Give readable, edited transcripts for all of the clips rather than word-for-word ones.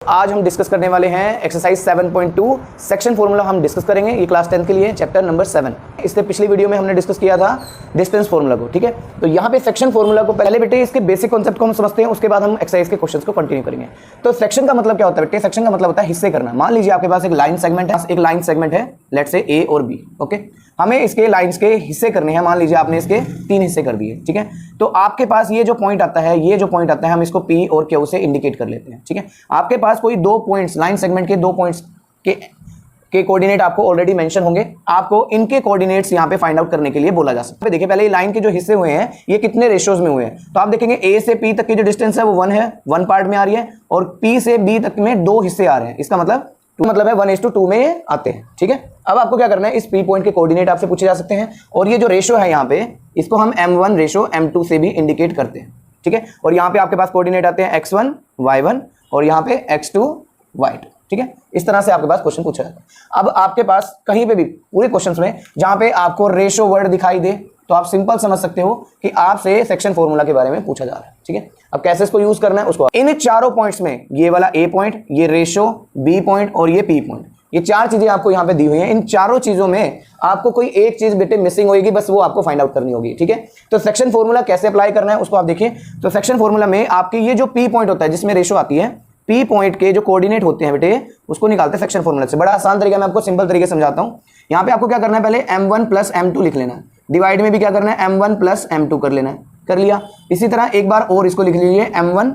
आज हम डिस्कस करने वाले हैं एक्सरसाइज 7.2 सेक्शन फॉर्मूला हम डिस्कस करेंगे। ये क्लास 10 के लिए चैप्टर नंबर 7। इससे पिछली वीडियो में हमने डिस्कस किया था डिस्टेंस फॉर्मूला को, ठीक है। तो यहाँ पे सेक्शन फॉर्मूला को पहले बेटे इसके बेसिक कॉन्सेप्ट को हम समझते हैं, उसके बाद हम एक्सरसाइज के क्वेश्चंस को कंटिन्यू करेंगे। तो सेक्शन का मतलब क्या होता है बेटे? सेक्शन का मतलब होता है हिस्से करना। मान लीजिए आपके पास एक लाइन सेगमेंट है, लेट्स से ए और बी, ओके। हमें इसके लाइंस के हिस्से करने हैं। मान लीजिए आपने इसके 3 हिस्से कर दिए, ठीक है। तो आपके पास ये जो पॉइंट आता है, हम इसको पी और क्यू से इंडिकेट कर लेते हैं, ठीक है। आपके पास कोई 2 पॉइंट्स, लाइन सेगमेंट के 2 पॉइंट्स के कोऑर्डिनेट आपको ऑलरेडी मेंशन होंगे। आपको इनके कोऑर्डिनेट्स यहाँ पे फाइंड आउट करने के लिए बोला जा सकता है। देखिए पहले ये लाइन के जो हिस्से हुए हैं ये कितने रेशियोज में हुए हैं, तो आप देखेंगे ए से पी तक की जो डिस्टेंस है वो 1 है, 1 पार्ट में आ रही है, और पी से बी तक में 2 हिस्से आ रहे हैं। इसका मतलब है 1:2 में ये आते हैं, ठीक है। अब आपको क्या करना है, इस पी पॉइंट के कोऑर्डिनेट आपसे पूछे जा सकते हैं, और ये जो रेशो है यहाँ पे इसको हम m1 रेशो m2 से भी इंडिकेट करते हैं, ठीक है। और यहाँ पे आपके पास कोऑर्डिनेट आते हैं x1 y1 और यहाँ पे x2 y2, ठीक है। इस तरह से आपके पास क्वेश्चन पूछा जाता है। अब आपके पास कहीं पे भी पूरे क्वेश्चंस में जहां पे आपको रेशो वर्ड दिखाई दे तो आप सिंपल समझ सकते हो कि आपसे सेक्शन फॉर्मूला के बारे में पूछा जा रहा है, ठीक है। अब कैसे इसको यूज करना है उसको, इन चारों पॉइंट्स में ये वाला ए पॉइंट, ये रेशो, बी पॉइंट और ये पी पॉइंट, ये 4 चीजें आपको यहाँ पे दी हुई हैं। इन चारों चीजों में आपको कोई एक चीज बेटे मिसिंग होगी, बस वो आपको फाइंड आउट करनी होगी, ठीक है। तो सेक्शन फॉर्मूला कैसे अप्लाई करना है उसको आप देखिए। तो सेक्शन फॉर्मूला में आपके ये जो पी पॉइंट होता है जिसमें रेशो आती है, पी पॉइंट के जो कोऑर्डिनेट होते हैं बेटे उसको निकालते हैं सेक्शन फॉर्मूला से। बड़ा आसान तरीका मैं आपको सिंपल तरीके से समझाता हूं। यहाँ पे आपको क्या करना है, पहले m1 प्लस m2 लिख लेना है। डिवाइड में भी क्या करना है, m1 प्लस m2 कर लेना है, कर लिया। इसी तरह एक बार और इसको लिख लीजिए, m1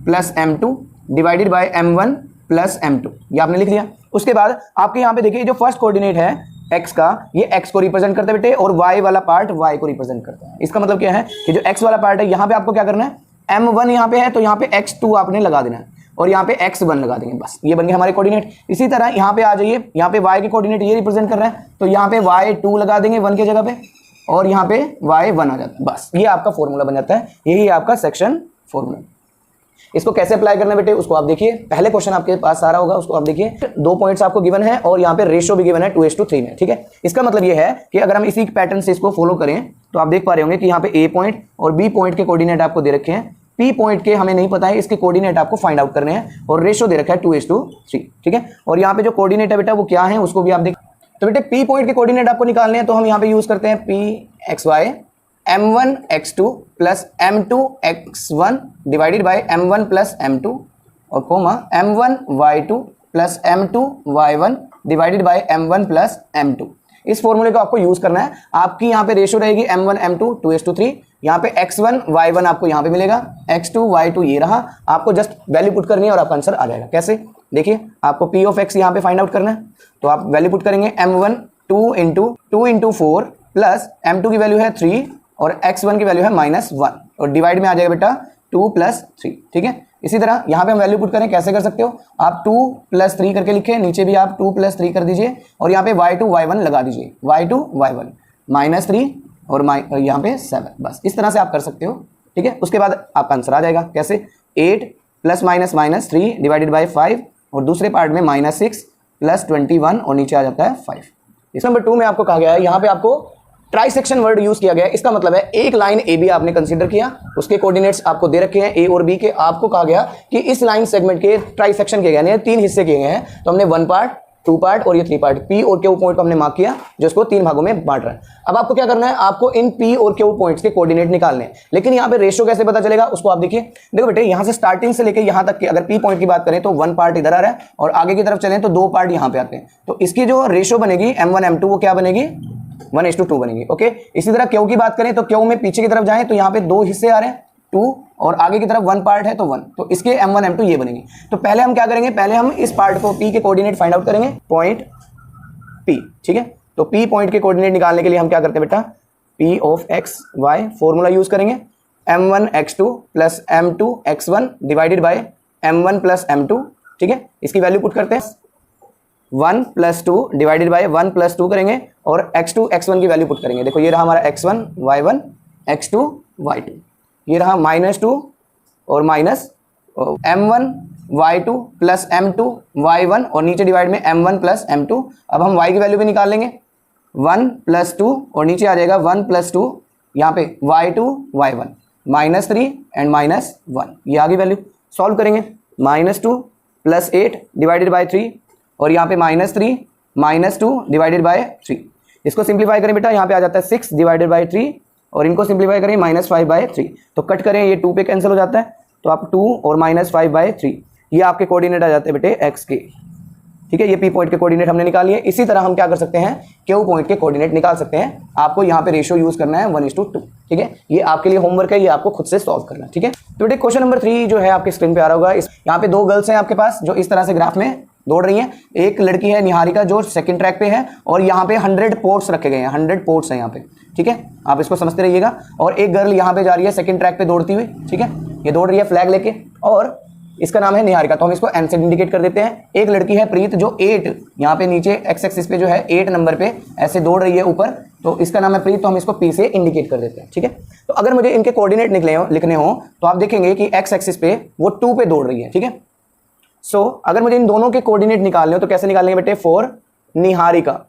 plus m2 divided by m1 plus m2, ये आपने लिख लिया। उसके बाद आपके यहाँ पे देखिए जो फर्स्ट कोऑर्डिनेट है x का, ये x को रिप्रेजेंट करता है बेटे, और y वाला पार्ट y को रिप्रेजेंट करता है। इसका मतलब क्या है कि जो x वाला पार्ट है यहाँ पे आपको क्या करना है, m1 यहाँ पे है तो यहाँ पे x2 आपने लगा देना है, और यहाँ पे x1 लगा देंगे, बस ये बन गए हमारे कोऑर्डिनेट। इसी तरह यहाँ पे आ जाइए, यहाँ पे y के कोऑर्डिनेट ये रिप्रेजेंट कर रहे हैं तो यहाँ पे y2 लगा देंगे 1 की जगह पे, और यहाँ पे y1 आ जाता है। बस ये आपका फॉर्मूला बन जाता है, यही आपका सेक्शन फॉर्मूला। इसको कैसे अप्लाई करना बेटे उसको आप देखिए। पहले क्वेश्चन आपके पास सारा होगा, उसको आप देखिए। 2 पॉइंट्स आपको गिवन है और यहाँ पे रेशो भी गिवन है 2:3 में, ठीक है। इसका मतलब ये है कि अगर हम इसी पैटर्न से इसको फॉलो करें तो आप देख पा रहे होंगे कि यहाँ पे ए पॉइंट और बी पॉइंट के कोऑर्डिनेट आपको दे रखे हैं, पी पॉइंट के हमें नहीं पता है, इसके कोऑर्डिनेट आपको फाइंड आउट करने हैं, और रेशो दे रखा है 2:3, ठीक है। और यहाँ पे जो कोऑर्डिनेट है बेटा वो क्या है उसको भी आप देख। तो बेटे पी पॉइंट के कोऑर्डिनेट आपको निकालने हैं, तो हम यहाँ पे यूज करते हैं p(xy) m1 x2 plus m2 x1 divided by m1 plus m2 और comma m1 y2 plus m2 y1 divided by m1 plus m2। इस फॉर्मूले को आपको यूज करना है। आपकी यहाँ पे रेशो रहेगी m1 m2 2:3, यहाँ पे x1 y1 आपको यहाँ पे मिलेगा, x2 y2 ये रहा। आपको जस्ट वैल्यू पुट करनी है और आपका आंसर आ जाएगा। कैसे देखिए, आपको p ऑफ x यहाँ पे फाइंड आउट करना है, तो आप वैल्यू पुट करेंगे m1 2 into 4 प्लस m2 की वैल्यू है 3 और x1 की वैल्यू है -1, और डिवाइड में आ जाएगा बेटा 2 + 3, ठीक है। इसी तरह यहाँ पे हम वैल्यू पुट करें, कैसे कर सकते हो आप 2 + 3 करके लिखे, नीचे भी आप 2 + 3 कर दीजिए, और यहाँ पे y2 y1 लगा दीजिए, y2 y1 -3 और यहाँ पे 7, बस इस तरह से आप कर सकते हो, ठीक है। उसके बाद आपका आंसर आ जाएगा। कैसे, 8 + -3 डिवाइडेड बाय 5, और दूसरे पार्ट में -6 + 21 और नीचे आ जाता है 5। इस नंबर 2 में आपको कहा गया है, यहाँ पे आपको ट्राइसेक्शन वर्ड यूज किया गया है। इसका मतलब है एक लाइन ए बी आपने कंसीडर किया, उसके कोऑर्डिनेट्स आपको दे रखे हैं ए और बी के। आपको कहा गया कि इस लाइन सेगमेंट के ट्राइसेक्शन किए गए, यानी 3 हिस्से किए गए हैं, तो हमने 1 पार्ट, 2 पार्ट और ये 3 पार्ट, पी और क्यू पॉइंट को हमने मार्क किया जो इसको 3 भागों में बांट रहा है। अब आपको क्या करना है, आपको इन पी और क्यू पॉइंट्स के कोऑर्डिनेट निकालने हैं। लेकिन यहाँ पे रेशो कैसे पता चलेगा उसको आप देखिए। देखो बेटे, यहाँ से स्टार्टिंग से लेकर यहाँ तक की अगर पी पॉइंट की बात करें तो 1 पार्ट इधर आ रहा है, और आगे की तरफ चलें तो 2 पार्ट यहाँ पे आते हैं। तो इसकी जो रेशो बनेगी m1 m2 वो क्या बनेगी, 1:2 बनेगी, ओके। इसी तरह क्यू की बात करें तो क्यू में पीछे की तरफ जाएं तो यहाँ पे 2 हिस्से आ रहे हैं 2, और आगे की तरफ 1 पार्ट है तो 1, तो इसके m1 m2 ये बनेंगे। तो पहले हम क्या करेंगे, पहले हम इस पार्ट को p के कोऑर्डिनेट फाइंड आउट करेंगे, पॉइंट p, ठीक है। तो p पॉइंट के कोऑर्डिनेट निकालने के लिए हम क्या करते हैं बेटा, p of x y formula use करेंगे, m1 x2 plus m2 x1 divided by m1 plus m2, ठीक है। इसकी वैल्यू पुट करते हैं, 1 + 2 डिवाइडेड बाय 1 + 2 करेंगे, और x2 x1 की वैल्यू पुट करेंगे। देखो ये रहा हमारा x1 y1 x2 y2, ये रहा -2 और minus m1 y2 plus m2 y1, और नीचे डिवाइड में m1 प्लस m2। अब हम y की वैल्यू भी निकाल लेंगे, 1 + 2 और नीचे आ जाएगा 1 + 2, यहाँ पे y2 y1 -3 एंड -1, ये आगे वैल्यू सॉल्व करेंगे, -2 प्लस 8 डिवाइडेड बाय 3 और यहाँ पे -3 -2 डिवाइडेड बाय 3। इसको सिंप्लीफाई करें बेटा, यहाँ पे आ जाता है 6 डिवाइडेड बाय 3 और इनको सिंप्लीफाई करें -5/3। तो कट करें, ये 2 पे कैंसिल हो जाता है, तो आप 2 और -5/3 ये आपके कोऑर्डिनेट आ जाते हैं बेटे x के। ठीक है, ये P पॉइंट के कोऑर्डिनेट हमने निकाल लिए। इसी तरह हम क्या कर सकते हैं, Q पॉइंट के कोऑर्डिनेट निकाल सकते हैं। आपको यहाँ पे रेशियो यूज करना है 1:2। ठीक है, ये आपके लिए होमवर्क है, ये आपको खुद से सॉल्व करना है। ठीक है, तो बेटे क्वेश्चन नंबर 3 जो है आपके स्क्रीन पे आ रहा होगा। यहाँ पे 2 गर्ल्स हैं आपके पास जो इस तरह से ग्राफ में दौड़ रही हैं। एक लड़की है निहारिका जो सेकंड ट्रैक पे है और यहाँ पे 100 पोर्ट्स रखे गए हैं, 100 पोर्ट्स हैं यहाँ पे। ठीक है, आप इसको समझते रहिएगा। और एक गर्ल यहाँ पे जा रही है सेकंड ट्रैक पे दौड़ती हुई। ठीक है, ये दौड़ रही है फ्लैग लेके और इसका नाम है निहारिका, तो हम इसको एन से इंडिकेट कर देते हैं। एक लड़की है प्रीत जो 8 यहाँ पे नीचे एक्स एक्सिस पे जो है 8 नंबर पे ऐसे दौड़ रही है ऊपर, तो इसका नाम है प्रीत, तो हम इसको पी से इंडिकेट कर देते हैं। ठीक है, तो अगर मुझे इनके कोऑर्डिनेट लिखने हो तो आप देखेंगे कि एक्स एक्सिस पे वो 2 पे दौड़ रही है। ठीक है, सो अगर मुझे इन दोनों के कोऑर्डिनेट निकालने हो तो कैसे निकालेंगे बेटे, फॉर निहारिका।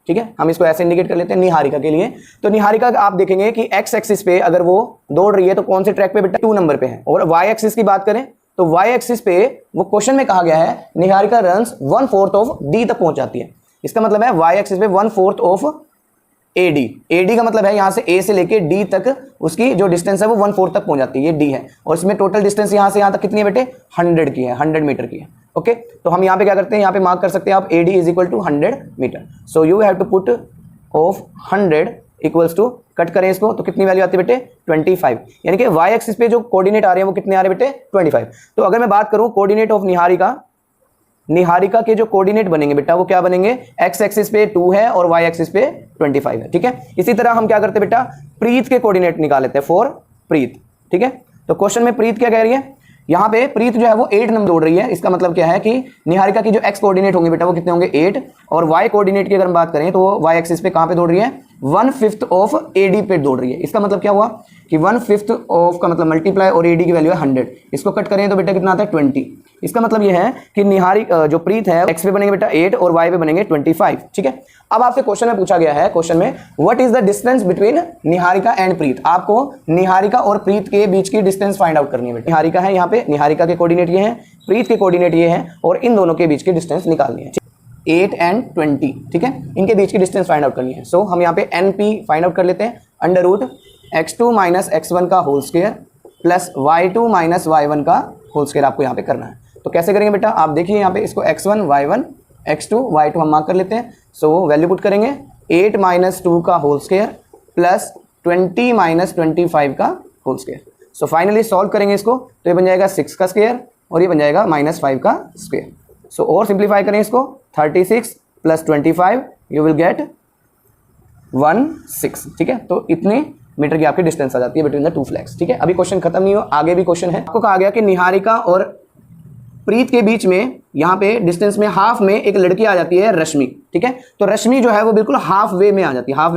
ठीक है, हम इसको ऐसे इंडिकेट कर लेते हैं निहारिका के लिए। तो निहारिका आप देखेंगे कि एक्स एक्सिस पे अगर वो दौड़ रही है तो कौन से ट्रैक पे बेटा, 2 नंबर पे है। और वाई एक्सिस की बात करें तो वाई एक्सिस पे वो क्वेश्चन में कहा गया है निहारिका रन्स 1/4 ऑफ डी तक पहुंच जाती है। इसका मतलब है वाई एक्सिस पे 1/4 ऑफ एडी। एडी का मतलब है यहां से ए से लेके डी तक उसकी जो डिस्टेंस है वो 1/4 तक पहुंच जाती है, ये डी है। और इसमें टोटल डिस्टेंस यहां से यहां तक कितनी है बेटे, 100 की है, 100 मीटर की है। ओके, तो हम यहाँ पे क्या करते हैं, यहाँ पे मार्क कर सकते हैं आप AD is equal to 100 metre. So you have to put of 100 equals to, cut करें इसको तो कितनी वैल्यू आती है बेटे, 25। यानी कि वाई एक्सिस पे जो कोऑर्डिनेट आ रहे हैं वो कितने आ रहे हैं बेटे, 25। तो अगर मैं बात करूं कोऑर्डिनेट ऑफ निहारिका के जो कोऑर्डिनेट बनेंगे बेटा वो क्या बनेंगे, एक्स एक्सिस पे 2 है और वाई एक्सिस पे 25 है। ठीक है, इसी तरह हम क्या करते हैं बेटा, प्रीत के कोऑर्डिनेट निकाल लेते हैं फॉर प्रीत। ठीक है, तो क्वेश्चन में प्रीत क्या कह रही है, यहाँ पे प्रीत जो है वो 8 नंबर दौड़ रही है। इसका मतलब क्या है कि निहारिका की जो एक्स कोऑर्डिनेट होंगे बेटा वो कितने होंगे, 8। और वाई कोऑर्डिनेट की अगर हम बात करें तो वो वाई एक्सिस पे कहाँ पे दौड़ रही है, 1/5 ऑफ AD पे दौड़ रही है। इसका मतलब क्या हुआ कि 1/5 ऑफ का मतलब मल्टीप्लाई और AD की वैल्यू है 100। इसको कट करें तो बेटा कितना आता है, 20। इसका मतलब ये है कि निहारिका जो प्रीत है एक्स पे बनेंगे बेटा 8 और वाई पे बनेंगे 25। ठीक है, अब आपसे क्वेश्चन में पूछा गया है, क्वेश्चन में what is the distance between Niharika and Preet. आपको निहारिका और प्रीत के बीच की डिस्टेंस फाइंड आउट करनी है बेटा। निहारिका है यहाँ पे, निहारिका के कोऑर्डिनेट ये हैं, प्रीत के कोऑर्डिनेट ये हैं और इन दोनों के बीच की डिस्टेंस निकालनी है, 8 and 20। ठीक है, इनके बीच की डिस्टेंस फाइंड आउट करनी है। सो हम यहाँ पे NP फाइंड आउट कर लेते हैं, √x2 - x1 का whole square plus y2 - y1 का होल स्क्वायर आपको यहाँ पे करना है। तो कैसे करेंगे बेटा, आप देखिए यहाँ पे इसको x1 y1 x2 y2 हम मार्क कर लेते हैं। सो वैल्यू पुट करेंगे 8 - 2 का होल स्क्वायर प्लस 20 - 25 का whole square. So finally solve करेंगे इसको तो ये बन जाएगा 6 का स्क्वायर और ये बन जाएगा -5 का स्क्वायर। सो और सिंप्लीफाई करें इसको, 36 + 25 यू विल गेट 16। ठीक है, तो इतने मीटर की आपकी डिस्टेंस आ जाती है बिटवीन द 2 फ्लैग्स। ठीक है, अभी क्वेश्चन खत्म नहीं हो, आगे भी क्वेश्चन है। आपको कहा गया कि निहारिका और प्रीत के बीच में यहाँ पे डिस्टेंस में हाफ में एक लड़की आ जाती है रश्मि। ठीक है, तो रश्मि जो है वो बिल्कुल हाफ वे में आ जाती है। हाफ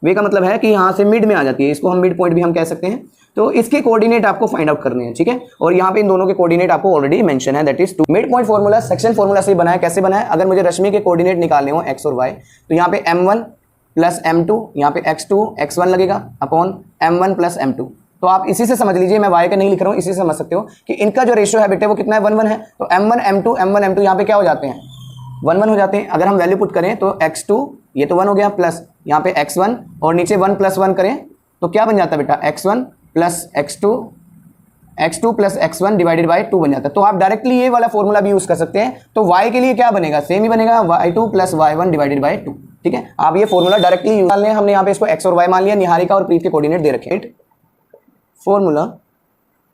वे का मतलब है कि यहाँ से मिड में आ जाती है, इसको हम मिड पॉइंट भी हम कह सकते हैं। तो इसके कोऑर्डिनेट आपको फाइंड आउट करने हैं। ठीक है, और यहाँ पे इन दोनों के कोऑर्डिनेट आपको ऑलरेडी मेंशन है, that is 2। Mid point formula section formula से बना है। कैसे बना है, अगर मुझे रश्मि के कोऑर्डिनेट निकालने हो x और y तो यहाँ पे m1 + m2, यहाँ पे x2 x1 लगेगा अपॉन m1 + m2। तो आप इसी से समझ लीजिए, मैं y का नहीं लिख रहा हूँ, इसी से समझ सकते हो कि इनका जो रेशियो है बेटे वो कितना है, 1:1 है। तो m1 m2 यहाँ पे क्या हो जाते हैं, 1:1 हो जाते हैं। अगर हम वैल्यू पुट करें तो x2 ये तो 1 हो गया प्लस यहाँ पे x1 और नीचे 1 + 1 करें तो क्या बन जाता है बेटा, x1 + x2 + x1 divided by 2 बन जाता है। तो आप डायरेक्टली ये वाला फॉर्मूला भी यूज कर सकते हैं। तो y के लिए क्या बनेगा, सेम ही बनेगा, y2 + y1 डिवाइडेड बाय 2। ठीक है, आप ये फॉर्मूला डायरेक्टली यूज कर लें। हमने यहाँ पे इसको x और y मान लिया, निहारिका और प्रीत के कोऑर्डिनेट दे रखे हैं। Formula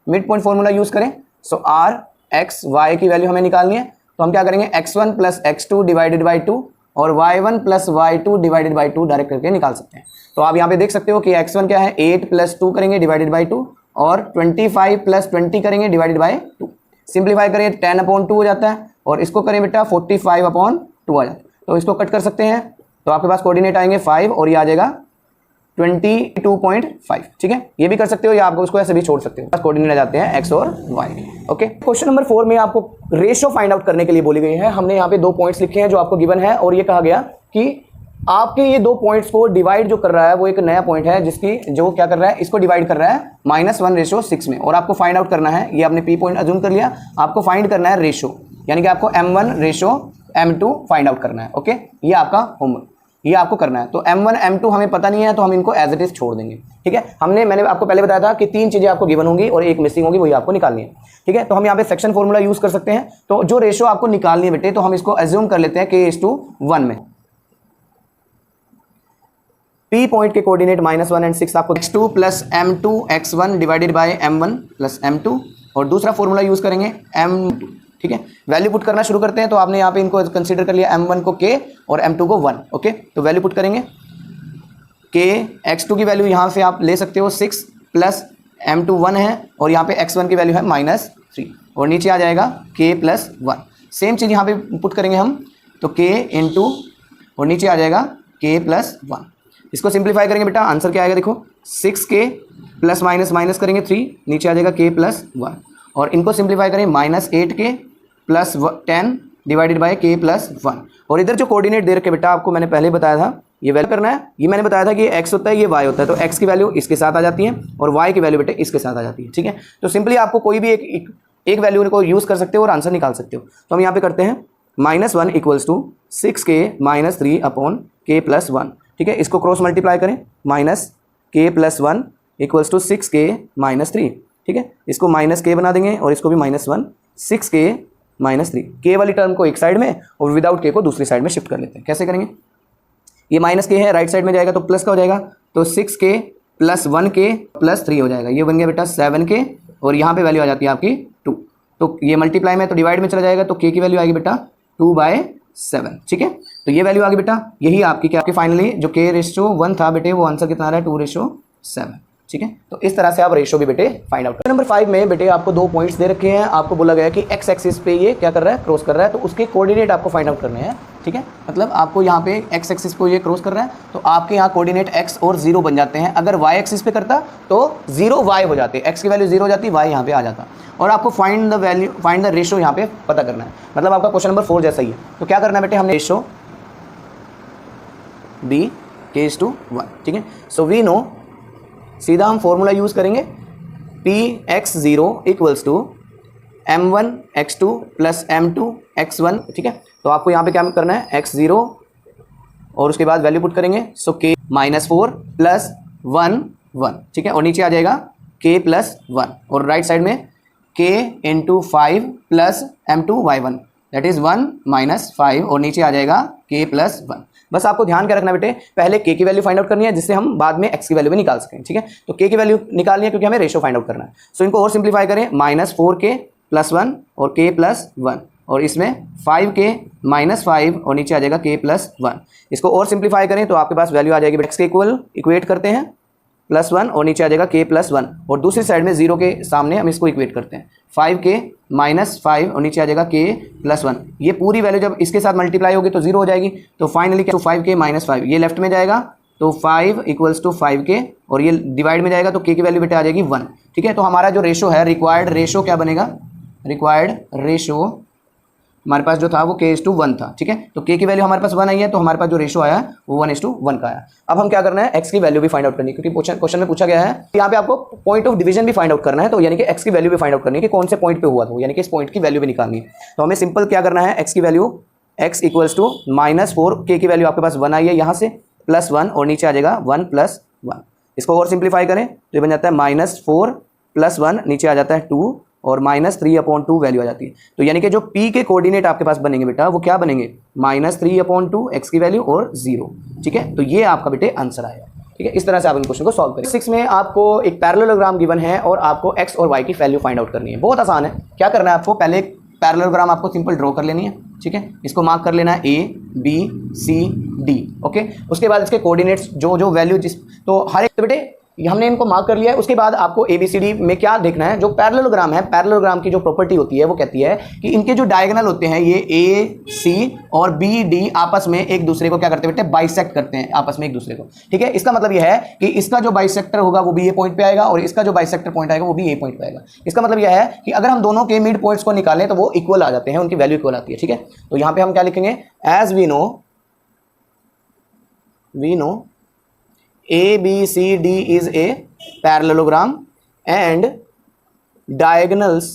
mid point formula use करें। सो r x y की वैल्यू हमें निकालनी है, तो हम क्या करेंगे, x1 + x2 डिवाइडेड बाय 2 और y1 + y2 divided by 2 direct करके निकाल सकते हैं। तो आप यहाँ पे देख सकते हो कि x1 क्या है, 8 + 2 करेंगे डिवाइडेड बाय 2 और 25 + 20 करेंगे डिवाइडेड बाय 2। सिंप्लीफाई करें 10/2 हो जाता है और इसको करें बेटा 45/2 आ जाता है। तो इसको कट कर सकते हैं, तो आपके पास कोऑर्डिनेट आएंगे 5 और ये आ जाएगा 22.5। ठीक है, ये भी कर सकते हो या आपको उसको ऐसे भी छोड़ सकते हो। कोऑर्डिनेट आ जाते हैं x और y के। ओके, क्वेश्चन नंबर 4 में आपको रेशियो फाइंड आउट करने के लिए बोली गई है। हमने यहाँ पे 2 पॉइंट्स लिखे हैं जो आपको गिवन है और ये कहा गया कि आपके ये दो पॉइंट्स को डिवाइड जो कर रहा है वो एक नया पॉइंट है जिसकी जो क्या कर रहा है, इसको डिवाइड कर रहा है -1:6 में। और आपको फाइंड आउट करना है, ये आपने P पॉइंट अज्यूम कर लिया, आपको फाइंड करना है रेशो, यानी कि आपको M1:M2 फाइंड आउट करना है। ओके, ये आपका होमवर्क, ये आपको करना है। तो M1 M2 हमें पता नहीं है तो हम इनको एज इट इज छोड़ देंगे। ठीक है, मैंने आपको पहले बताया था कि 3 चीजें आपको गिवन होंगी और एक मिसिंग होगी, वही आपको निकालनी है। ठीक है, तो हम यहाँ पे सेक्शन फॉर्मूला यूज कर सकते हैं। तो जो रेशो आपको निकालनी है बेटे, तो हम इसको एज्यूम कर लेते हैं K:1 में। P पॉइंट के कोऑर्डिनेट -1 और 6 आपको x2 + M2 x1 divided by M1 + M2, और दूसरा फॉर्मूला यूज करेंगे M2। ठीक है, वैल्यू पुट करना शुरू करते हैं। तो आपने यहाँ पे इनको कंसीडर कर लिया, M1 को K और M2 को 1। ओके, तो वैल्यू पुट करेंगे, K x2 की वैल्यू यहाँ से आप ले सकते हो 6 + M2 1 है, और यहाँ पे x1 की वैल्यू है -3, और नीचे आ जाएगा K + 1। सेम चीज़ यहाँ पे पुट करेंगे हम, तो K × और नीचे आ जाएगा K + 1। इसको सिंप्लीफाई करेंगे बेटा, आंसर क्या आएगा देखो, 6K प्लस माइनस करेंगे 3, नीचे आ जाएगा K + 1, और इनको सिंप्लीफाई करें -8K + 10 डिवाइडेड बाय K + 1। और इधर जो कोऑर्डिनेट दे रखे बेटा, आपको मैंने पहले बताया था ये वैल्यू करना है। ये मैंने बताया था कि x होता है, ये y होता है, तो x की वैल्यू इसके साथ आ जाती है और y की वैल्यू बेटे इसके साथ आ जाती है। ठीक है, तो सिंपली आपको कोई भी एक वैल्यू को यूज़ कर सकते हो और आंसर निकाल सकते हो। तो हम यहाँ पे करते हैं -1 = 6K - 3/K + 1। ठीक है, इसको क्रॉस मल्टीप्लाई करें, -K + 1 = 6K - 3। ठीक है, इसको -K बना देंगे और इसको भी -1, 6K - 3। K वाली टर्म को एक साइड में और विदाउट K को दूसरी साइड में शिफ्ट कर लेते हैं। कैसे करेंगे, ये -K है, राइट साइड में जाएगा तो प्लस का हो जाएगा, तो 6K + 1K + 3 हो जाएगा। ये बन गया बेटा 7K, और यहाँ पे वैल्यू आ जाती है आपकी 2। तो ये मल्टीप्लाई में तो डिवाइड में चला जाएगा, तो K की वैल्यू आएगी बेटा 2/7। ठीक है, तो ये वैल्यू आ गई बेटा, यही आपकी क्या, आपकी फाइनली जो K:1 था बेटे, वो आंसर कितना आ रहा है, 2:7। ठीक है, तो इस तरह से आप रेशो भी बेटे फाइंड आउट करें। नंबर 5 में बेटे आपको 2 पॉइंट्स दे रखे हैं, आपको बोला गया कि x एक्सिस पे ये क्या कर रहा है, क्रॉस कर रहा है, तो उसके कोऑर्डिनेट आपको फाइंड आउट करने हैं। ठीक है, मतलब आपको यहाँ पे x एक्सिस को ये क्रॉस कर रहा है, तो आपके यहाँ कोऑर्डिनेट x और 0 बन जाते हैं। अगर y एक्सिस पे करता तो 0 y हो जाते, x की वैल्यू 0 हो जाती, y यहाँ पे आ जाता, और आपको फाइंड द रेशो यहाँ पे पता करना है। मतलब आपका क्वेश्चन नंबर 4 जैसा ही है। तो क्या करना है बेटे, हमने रेशो b K:1। ठीक है, सो वी नो, सीधा हम फॉर्मूला यूज करेंगे, Px0 = M1 x2 + M2 x1। ठीक है, तो आपको यहाँ पे क्या करना है, x0 और उसके बाद वैल्यू पुट करेंगे, सो K -4 + 1 1। ठीक है, और नीचे आ जाएगा K + 1, और राइट साइड में K × 5 + M2 y1, that is 1 - 5, और नीचे आ जाएगा K + 1। बस आपको ध्यान क्या रखना बेटे, पहले K की वैल्यू फाइंड आउट करनी है, जिससे हम बाद में x की वैल्यू भी निकाल सकें। ठीक है, तो K की वैल्यू निकालनी है क्योंकि हमें रेशो फाइंड आउट करना है। सो इनको और सिंप्लीफाई करें, -4K + 1 और K + 1, और इसमें 5K - 5 और नीचे आ जाएगा K + 1। इसको और सिंप्लीफाई करें तो आपके पास वैल्यू आ जाएगी x के इक्वल, इक्वेट करते हैं +1 और नीचे आ जाएगा K + 1, और दूसरी साइड में 0 के सामने हम इसको इक्वेट करते हैं, 5K - 5 और नीचे आ जाएगा K + 1। ये पूरी वैल्यू जब इसके साथ मल्टीप्लाई होगी तो 0 हो जाएगी, तो फाइनली क्या, 5K - 5 ये लेफ्ट में जाएगा, तो 5 = 5K, और ये डिवाइड में जाएगा तो K की वैल्यू बेटा आ जाएगी 1। ठीक है, तो हमारा जो रेशो है, रिक्वायर्ड रेशो क्या बनेगा, रिक्वायर्ड रेशो हमारे पास जो था वो K:1 था। ठीक है, तो K की वैल्यू हमारे पास 1 आई है, तो हमारे पास जो रेशो आया वो 1:1 का आया। अब हम क्या करना है, x की वैल्यू भी फाइंड आउट करनी है, क्योंकि क्वेश्चन में पूछा गया है यहाँ पे आपको पॉइंट ऑफ डिवीजन भी फाइंड आउट करना है, तो यानी कि x की वैल्यू भी फाइंड आउट करनी है कि कौन से पॉइंट पे हुआ था, यानी कि इस पॉइंट की वैल्यू भी निकालनी है। तो हमें सिंपल क्या करना है, x की वैल्यू, x = -4, K की वैल्यू आपके पास 1 आई है यहाँ से, +1 और नीचे आ जाएगा 1 + 1। इसको और सिंप्लीफाई करें तो ये बन जाता है -4 + 1, नीचे आ जाता है 2, और -3/2 वैल्यू आ जाती है। तो यानी कि जो P के कोऑर्डिनेट आपके पास बनेंगे बेटा, वो क्या बनेंगे, -3/2 x की वैल्यू और 0। ठीक है, तो ये आपका बेटे आंसर आएगा। ठीक है, इस तरह से आप इन क्वेश्चन को सॉल्व करें। 6 में आपको एक पैरेललोग्राम गिवन है और आपको x और y की वैल्यू फाइंड आउट करनी है। बहुत आसान है, क्या करना है आपको, पहले एक पैरेललोग्राम आपको सिंपल ड्रॉ कर लेनी है। ठीक है, इसको मार्क कर लेना है A B C D। Okay, उसके बाद इसके कोऑर्डिनेट्स जो वैल्यू जिस, तो हर एक, तो बेटे हमने इनको मार्क कर लिया है। उसके बाद आपको ABCD में क्या देखना है, जो पैरेललोग्राम है, पैरेललोग्राम की जो प्रॉपर्टी होती है वो कहती है कि इनके जो डायगोनल होते हैं, ये AC और BD आपस में एक दूसरे को क्या करते हैं, बाइसेक्ट करते हैं आपस में एक दूसरे को। ठीक है, इसका मतलब यह है कि इसका जो बाइसेक्टर होगा वो भी ये पॉइंट पे आएगा, और इसका जो बाइसेक्टर पॉइंट आएगा वो भी ये पॉइंट पे आएगा। इसका मतलब यह है कि अगर हम दोनों के मिड पॉइंट्स को निकालें तो वो इक्वल आ जाते हैं, उनकी वैल्यू इक्वल आती है। ठीक है, तो यहाँ पे हम क्या लिखेंगे, as we know we know ABCD is a parallelogram and diagonals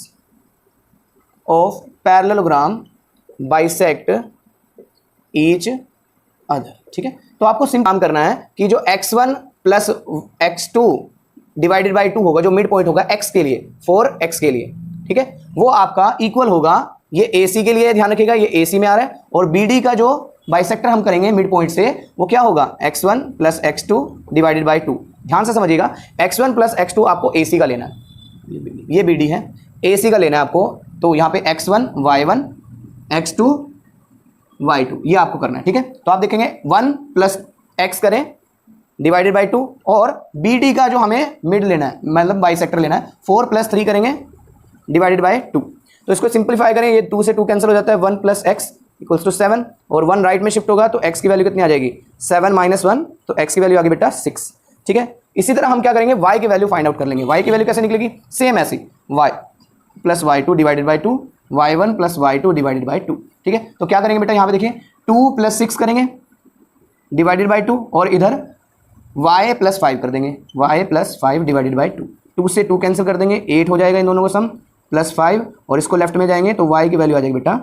of parallelogram bisect each other। ठीक है, तो आपको सिंपल काम करना है कि जो x1 plus x2 divided by 2 होगा, जो मिड पॉइंट होगा x के लिए, 4x के लिए, ठीक है, वो आपका इक्वल होगा, ये AC के लिए ध्यान रखिएगा, ये AC में आ रहा है, और BD का जो बाइसेक्टर हम करेंगे मिड पॉइंट से, वो क्या होगा, x1 plus x2 divided by 2। ध्यान से समझिएगा, x1 प्लस x2 आपको AC का लेना है, ये BD है, AC का लेना है आपको, तो यहाँ पे x1 y1 x2 y2 ये आपको करना है। ठीक है, तो आप देखेंगे 1 प्लस x करें डिवाइडेड बाई 2, और BD का जो हमें मिड लेना है, मतलब बाइसेक्टर लेना है, 4 प्लस 3 करेंगे डिवाइडेड बाई 2। तो इसको सिंपलीफाई करें, ये 2 से 2 कैंसिल हो जाता है, 1 प्लस x इक्वल्स टू 7, और 1 राइट में शिफ्ट होगा तो x की वैल्यू कितनी आ जाएगी, 7 माइनस 1, तो x की वैल्यू आ गई बेटा 6। ठीक है, इसी तरह हम क्या करेंगे, y की वैल्यू फाइंड आउट कर लेंगे। y की वैल्यू कैसे निकलेगी, सेम ऐसी, y plus y2 divided by 2, y1 plus y2 divided by 2। ठीक है, तो क्या करेंगे बेटा, यहाँ पे देखिए 2 प्लस 6 करेंगे डिवाइडेड बाई 2, और इधर y प्लस 5 कर देंगे, y प्लस 5 डिवाइडेड बाई 2, 2 से 2 कैंसिल कर देंगे, 8 हो जाएगा इन दोनों को सम, प्लस 5, और इसको लेफ्ट में जाएंगे तो y की वैल्यू आ जाएगी बेटा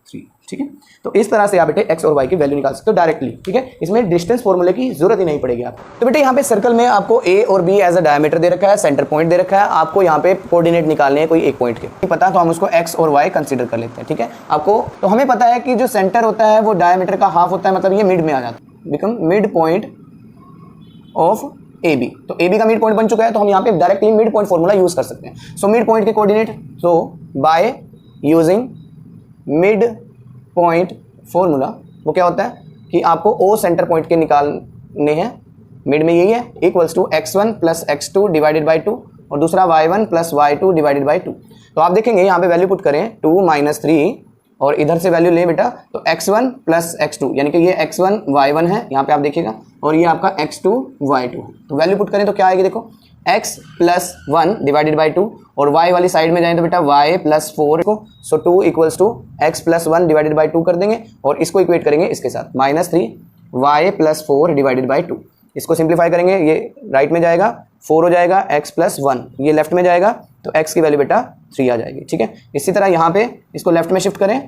3। ठीक है, तो इस तरह से आप बेटे x और y की वैल्यू निकाल सकते हो डायरेक्टली। ठीक है, इसमें डिस्टेंस फॉर्मूले की जरूरत ही नहीं पड़ेगी आप। तो बेटे यहाँ पे सर्कल में आपको a और b एज अ डायमीटर दे रखा है, सेंटर पॉइंट दे रखा है, आपको यहाँ पे कोऑर्डिनेट निकालने हैं कोई एक पॉइंट के, नहीं पता तो हम उसको x और y कंसीडर कर लेते हैं। ठीक है, आपको तो हमें पता है कि जो सेंटर होता है वो डायमीटर का हाफ होता है, मतलब ये मिड में आ जाता है, become mid point of AB। तो AB का मिड पॉइंट बन चुका है, तो हम यहाँ पे directly mid point formula use कर सकते हैं। सो मिड पॉइंट के coordinate, so by using mid point formula, वो क्या होता है कि आपको O सेंटर पॉइंट के निकालने हैं, मिड में यही है, equals to x1 plus x2 divided by 2, और दूसरा y1 plus y2 divided by 2। तो आप देखेंगे यहाँ पे वैल्यू पुट करें 2 माइनस 3, और इधर से वैल्यू ले बेटा, तो x1 प्लस x2, यानी कि ये x1 y1 है यहाँ पे आप देखिएगा, और ये आपका x2 y2 है। तो वैल्यू पुट करें तो क्या आएगी, देखो x प्लस 1 डिवाइडेड बाई 2, और y वाली साइड में जाएं तो बेटा y प्लस 4 को, so 2 equals to x plus 1 divided by 2 कर देंगे, और इसको इक्वेट करेंगे इसके साथ, minus 3 y plus 4 divided by 2। इसको सिंप्लीफाई करेंगे, ये राइट में जाएगा 4 हो जाएगा, x प्लस 1 ये लेफ्ट में जाएगा, तो x की वैल्यू बेटा 3 आ जाएगी। ठीक है, इसी तरह यहाँ पे इसको लेफ्ट में शिफ्ट करें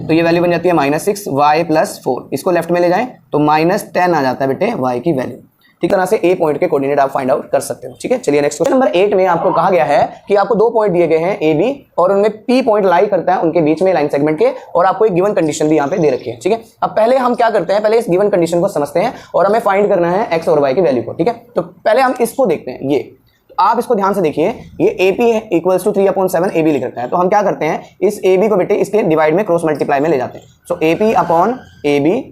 तो ये वैल्यू बन जाती है -6 y प्लस 4, इसको लेफ्ट में ले जाएं तो -10 आ जाता है बेटे y की वैल्यू। ठीक तरह से ए पॉइंट के कोऑर्डिनेट आप फाइंड आउट कर सकते हो। ठीक है, चलिए नेक्स्ट क्वेश्चन नंबर 8 में आपको कहा गया है कि आपको 2 पॉइंट दिए गए हैं ए बी, और उनमें पी पॉइंट लाई करता है उनके बीच में लाइन सेगमेंट के, और आपको एक गिवन कंडीशन भी यहाँ पे दे रखी है। ठीक है, अब पहले हम क्या करते हैं, पहले इस गिवन कंडीशन को समझते हैं और हमें फाइंड करना है एक्स और वाई की वैल्यू को। ठीक है, तो पहले हम इसको देखते हैं, ये आप इसको ध्यान से देखिए, ये AP है इक्वल्स टू 3/7 AB लिख रखा है, तो हम क्या करते हैं, इस AB को बेटे इसके डिवाइड में क्रॉस मल्टीप्लाई में ले जाते हैं। So AP upon AB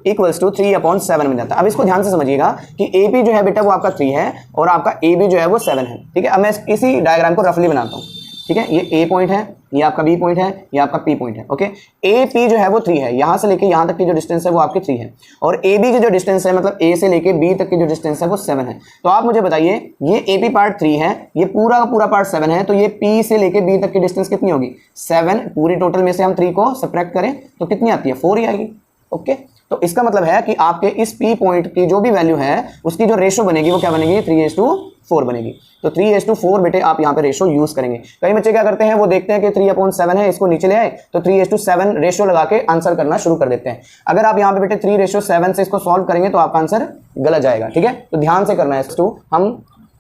equals to 3/7 में जाता है। अब इसको ध्यान से समझिएगा कि AP जो है बेटा वो आपका 3 है, और आपका AB जो है वो 7 है। ठीक है, अब मैं इसी डायग्राम को रफली बनाता हूँ। ठीक है, ये A पॉइंट है, ये आपका B पॉइंट है, ये आपका P पॉइंट है। ओके, AP जो है वो 3 है, यहाँ से लेके यहाँ तक की जो डिस्टेंस है वो आपकी 3 है, और AB की जो डिस्टेंस है, मतलब A से लेके B तक की जो डिस्टेंस है वो 7 है। तो आप मुझे बताइए, ये AP पार्ट 3 है, ये पूरा का पूरा पार्ट 7 है, तो ये P से लेके B तक की डिस्टेंस कितनी होगी, 7। पूरी टोटल में से हम 3 को सब्ट्रैक्ट करें तो कितनी आती है, 4 ही आएगी। ओके, तो इसका मतलब है कि आपके इस P पॉइंट की जो भी वैल्यू है उसकी जो रेशो बनेगी वो क्या बनेगी, 3:4 बनेगी। तो 3:4 बेटे आप यहाँ पे रेशो यूज करेंगे। कई बच्चे क्या करते हैं, वो देखते हैं कि 3/7 है, इसको नीचे ले आए तो 3:7 रेशो लगा के आंसर करना शुरू कर देते हैं। अगर आप यहाँ पे बेटे 3:7 से इसको सॉल्व करेंगे तो आपका आंसर गलत जाएगा। ठीक है, तो ध्यान से करना है। x2 हम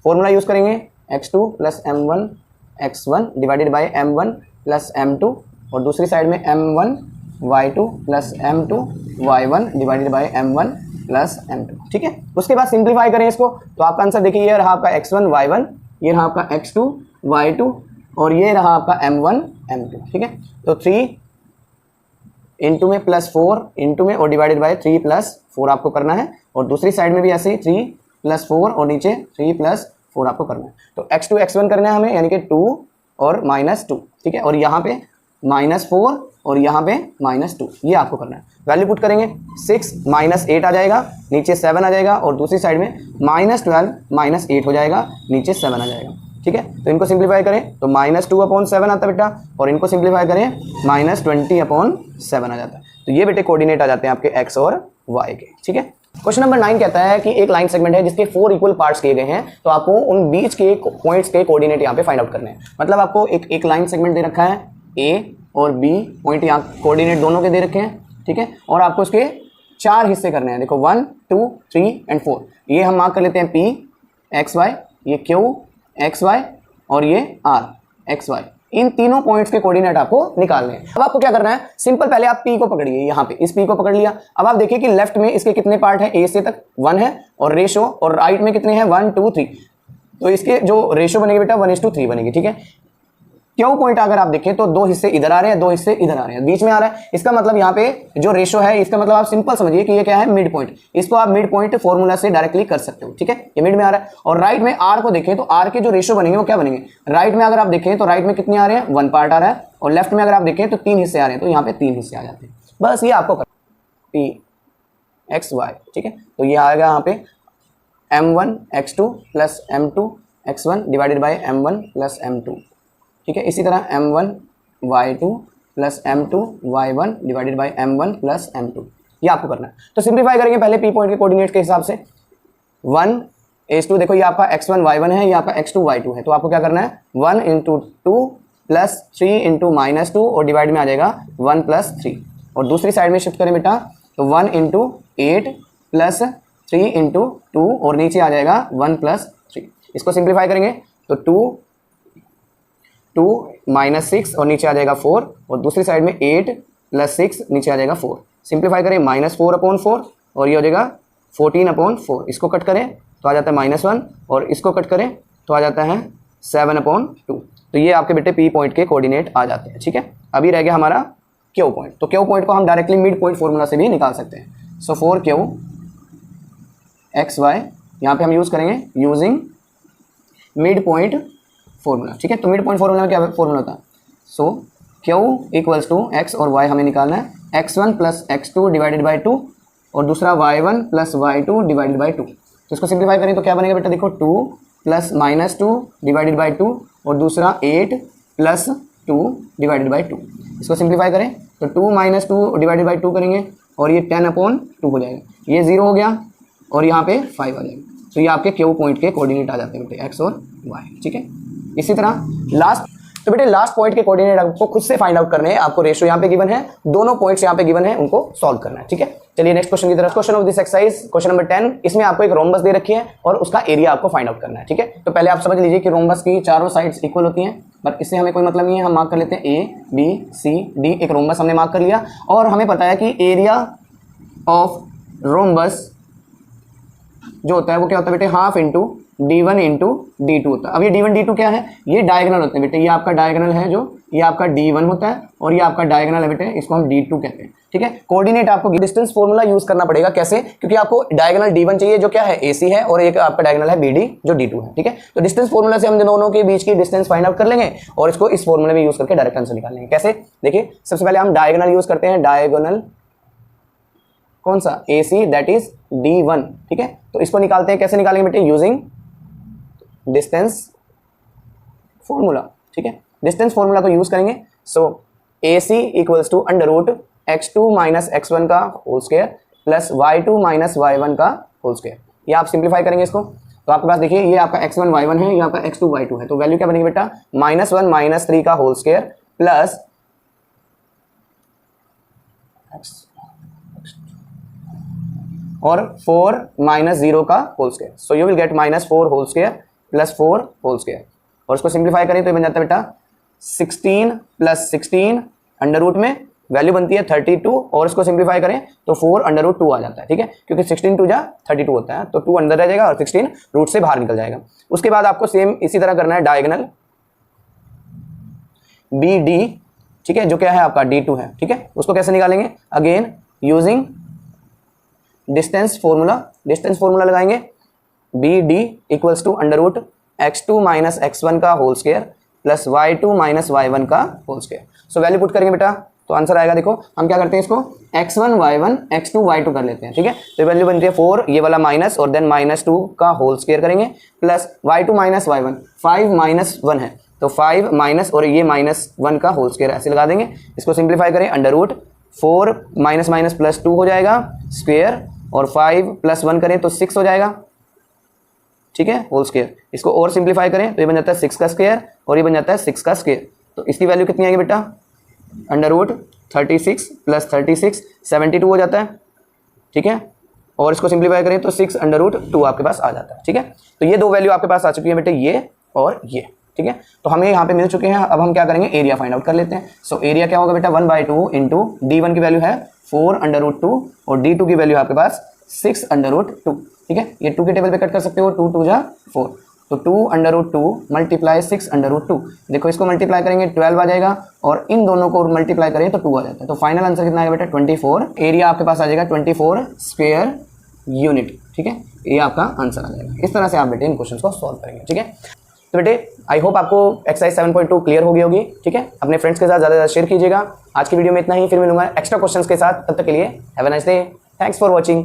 फॉर्मूला यूज करेंगे, x2 plus m1 x1 divided by m1 plus m2, और दूसरी साइड में m1 y2 plus m2 y1 divided by m1 plus m2। ठीक है, उसके बाद सिंप्लीफाई करें इसको, तो आपका आंसर देखिए, ये रहा आपका x1 y1, ये रहा आपका x2 y2, और ये रहा आपका m1 m2। ठीक है, तो 3 इंटू में प्लस 4 इंटू में और डिवाइडेड बाई 3 प्लस 4 आपको करना है, और दूसरी साइड में भी ऐसे ही 3 प्लस 4 और नीचे 3 प्लस 4 आपको करना है। तो x2 x1 करना है हमें, यानी कि 2 और -2। ठीक है, और यहाँ पे -4 और यहाँ पे -2, ये आपको करना है। वैल्यू पुट करेंगे, 6 -8 आ जाएगा, नीचे 7 आ जाएगा, और दूसरी साइड में -12 -8 हो जाएगा, नीचे 7 आ जाएगा। ठीक है, तो इनको सिंप्लीफाई करें तो -2/7 आता है बेटा, और इनको सिंप्लीफाई करें -20/7 आ जाता है। तो ये बेटे कोऑर्डिनेट आ जाते हैं आपके x और y के। ठीक है, क्वेश्चन नंबर 9 कहता है कि एक लाइन सेगमेंट है जिसके 4 इक्वल पार्ट्स किए गए हैं, तो आपको उन बीच के पॉइंट्स के कोऑर्डिनेट यहाँ पे फाइंड आउट करने हैं। मतलब आपको एक लाइन सेगमेंट दे रखा है, ए और बी पॉइंट यहाँ कोऑर्डिनेट दोनों के दे रखे हैं, ठीक है। और आपको इसके 4 हिस्से करने हैं। देखो 1, 2, 3 एंड 4। ये हम मार्क कर लेते हैं P एक्स वाई, ये Q एक्स वाई और ये R एक्स वाई। इन तीनों पॉइंट्स के कोऑर्डिनेट आपको निकालने हैं। अब आपको क्या करना है, सिंपल पहले आप P को पकड़िए, यहाँ पे इस P को पकड़ लिया। अब आप देखिए कि लेफ्ट में इसके कितने पार्ट हैं, A से तक 1 है और रेशो, और राइट में कितने हैं 1, 2, 3। तो इसके जो रेशो बनेगी बेटा 1:3 बनेगी, ठीक है। क्यू पॉइंट अगर आप देखें तो 2 हिस्से इधर आ रहे हैं, 2 हिस्से इधर आ रहे हैं, बीच में आ रहा है। इसका मतलब यहाँ पे जो रेशो है, इसका मतलब आप सिंपल समझिए कि ये क्या है, मिड पॉइंट। इसको आप मिड पॉइंट फॉर्मूला से डायरेक्टली कर सकते हो, ठीक है। ये मिड में आ रहा है। और राइट में आर को देखें तो आर के जो रेशो बनेंगे वो क्या बनेंगे, राइट में अगर आप देखें तो राइट में कितने आ रहे हैं, 1 पार्ट आ रहा है, और लेफ्ट में अगर आप देखें तो 3 हिस्से आ रहे हैं, तो यहाँ पे 3 हिस्से आ जाते हैं। बस ये आपको P एक्स वाई, ठीक है। तो ये आएगा यहाँ पे M1 x2 plus M2 x1 divided by M1 plus M2, ठीक है। इसी तरह M1 y2 plus M2 y1 divided by M1 plus M2, ये आपको करना है। तो सिंप्लीफाई करेंगे पहले P पॉइंट के कोऑर्डिनेट के हिसाब से। 1 H2, देखो ये आपका x1 y1 है, ये आपका x2 y2 है। तो आपको क्या करना है, 1 × 2 प्लस 3 × -2 और डिवाइड में आ जाएगा 1 + 3। और दूसरी साइड में शिफ्ट करें बेटा तो 1 × 8 प्लस 3 × 2 और नीचे आ जाएगा 1 + 3। इसको सिंप्लीफाई करेंगे तो 2 -6 और नीचे आ जाएगा 4, और दूसरी साइड में 8 + 6 नीचे आ जाएगा 4। सिंप्लीफाई करें -4/4 और ये हो जाएगा 14/4। इसको कट करें तो आ जाता है -1 और इसको कट करें तो आ जाता है 7/2। तो ये आपके बेटे P पॉइंट के कोऑर्डिनेट आ जाते हैं, ठीक है। अभी रह गया हमारा Q पॉइंट। तो Q पॉइंट को हम डायरेक्टली मिड पॉइंट फॉर्मूला से भी निकाल सकते हैं। सो 4Q एक्स वाई यहाँ पे हम यूज़ करेंगे यूजिंग मिड पॉइंट फॉर्मूला, ठीक है। तो मिड पॉइंट फॉर्मूला में क्या फॉर्मूला होता है, सो Q = x और y हमें निकालना है, x1 + x2 डिवाइडेड बाई 2 और दूसरा y1 + y2 डिवाइडेड बाई 2। तो इसको सिंप्लीफाई करें तो क्या बनेगा बेटा, देखो 2 + -2 डिवाइडेड बाई 2 और दूसरा 8 + 2 डिवाइडेड बाई 2। इसको सिंप्लीफाई करें तो 2 - 2 डिवाइडेड बाई 2 करेंगे और ये 10/2 हो जाएगा, ये 0 हो गया और यहाँ पे 5 आ जाएगा। तो ये आपके Q पॉइंट के कोऑर्डिनेट आ जाते हैं बेटे, x और y, ठीक है। इसी तरह लास्ट, तो बेटे लास्ट पॉइंट के कोऑर्डिनेट आपको खुद से फाइंड आउट करने हैं। आपको रेशो यहाँ पे गिवन है, दोनों पॉइंट्स यहाँ पे गिवन है, उनको सॉल्व करना है, ठीक है। चलिए नेक्स्ट क्वेश्चन की तरफ। Question of this exercise, question number 10। इसमें आपको एक रोम्बस दे रखी है और उसका एरिया आपको फाइंड आउट करना है, ठीक है। तो पहले आप समझ लीजिए कि रोम्बस की चारों साइड्स इक्वल होती हैं, बट इससे हमें कोई मतलब नहीं है। हम मार्क कर लेते हैं A, B, C, D। एक रोम्बस हमने मार्क कर लिया और हमें पता है कि एरिया ऑफ रोम्बस जो होता है वो क्या होता है बेटे, half into d1 into d2 होता है। अब ये d1 d2 क्या है, ये डायगोनल होते हैं बेटे। ये आपका डायगोनल है, जो ये आपका d1 होता है और ये आपका डायगोनल है बेटे, इसको हम d2 कहते हैं, ठीक है। कोऑर्डिनेट आपको डिस्टेंस फॉर्मूला यूज करना पड़ेगा। कैसे, क्योंकि आपको डायगोनल d1 चाहिए जो क्या है AC है, और एक आपका डायगोनल है BD जो d2 है, ठीक है। तो डिस्टेंस फॉर्मूला से हम दोनों के बीच की डिस्टेंस फाइंड आउट कर लेंगे और इसको इस फॉर्मूले में यूज करके डायरेक्ट आंसर निकाल लेंगे। कैसे, देखिए सबसे पहले हम डायगोनल यूज करते हैं। डायगोनल कौन सा, AC, दैट इज d1, ठीक है। तो इसको निकालते हैं, कैसे निकालेंगे बेटे, यूजिंग डिस्टेंस फॉर्मूला, ठीक है। डिस्टेंस फॉर्मूला को यूज करेंगे। सो AC = √x2 - x1 का whole square plus y2 - y1 का होल स्क्वायर। ये आप सिंप्लीफाई करेंगे इसको तो आपके पास देखिए ये आपका x1 y1 है, ये आपका x2 y2 है। तो वैल्यू क्या बनेगी बेटा, -1 - 3 का होल स्क्वायर प्लस और 4 - 0 का whole square. So you will get -4 whole square plus 4 whole square. और इसको सिंप्लीफाई करें तो ये बन जाता है बेटा 16 + 16 अंडर रूट में वैल्यू बनती है 32, और इसको सिंप्लीफाई करें तो 4 √2 आ जाता है, ठीक है। क्योंकि 16 2 जा 32 होता है, तो 2 अंदर रह जाएगा और 16 रूट से बाहर निकल जाएगा। उसके बाद आपको सेम इसी तरह करना है डायगोनल BD, ठीक है, जो क्या है आपका d2 है, ठीक है। उसको कैसे निकालेंगे, again using distance formula. Distance formula लगाएंगे, BD = √x2 - x1 का whole square plus y2 - y1 का whole square. So value put करेंगे बेटा तो आंसर आएगा। देखो हम क्या करते हैं, इसको x1 y1 x2 y2 कर लेते हैं, ठीक है। तो वैल्यू बनती है 4, ये वाला माइनस और देन -2 का होल स्क्वायर करेंगे प्लस y2 - y1, 5 - 1 है तो 5 माइनस और ये -1 का होल स्क्वायर ऐसे लगा देंगे। इसको सिंप्लीफाई करें, √4 - - +2 हो जाएगा स्क्वायर और 5 + 1 करें तो 6 हो जाएगा, ठीक है, होल स्क्वायर। इसको और सिंप्लीफाई करें तो ये बन जाता है 6 का स्क्वायर और ये बन जाता है 6 का स्क्वायर। तो इसकी वैल्यू कितनी आएगी बेटा, √36 + 36 72 हो जाता है, ठीक है। और इसको सिंप्लीफाई करें तो 6 √2 आपके पास आ जाता है, ठीक है। तो ये दो वैल्यू आपके पास आ चुकी है बेटे, ये और ये, ठीक है। तो हमें यहाँ पे मिल चुके हैं। अब हम क्या करेंगे, एरिया फाइंड आउट कर लेते हैं। सो एरिया क्या होगा बेटा, 1/2 इंटू D1 की वैल्यू है 4 √2 और D2 की वैल्यू आपके पास 6 √2, ठीक है। ये 2 के टेबल पे कट कर सकते हो, 2 × 2 = 4, तो 2 √2 × 6 √2, देखो इसको मल्टीप्लाई करेंगे 12 आ जाएगा और इन दोनों को मल्टीप्लाई करें तो 2 आ जाता है। तो फाइनल आंसर कितना आएगा बेटा, 24। एरिया आपके पास आ जाएगा 24 स्क्वायर यूनिट, ठीक है। ये आपका आंसर आ जाएगा। इस तरह से आप बेटे इन क्वेश्चन को सॉल्व करेंगे, ठीक है। तो बेटे आई होप आपको एक्सरसाइज 7.2 क्लियर हो गई होगी, ठीक है। अपने फ्रेंड्स के साथ ज़्यादा ज़्यादा शेयर कीजिएगा। आज की वीडियो में इतना ही, फिर मिलूंगा एक्स्ट्रा क्वेश्चंस के साथ। तब तक के लिए have a nice day, thanks for watching.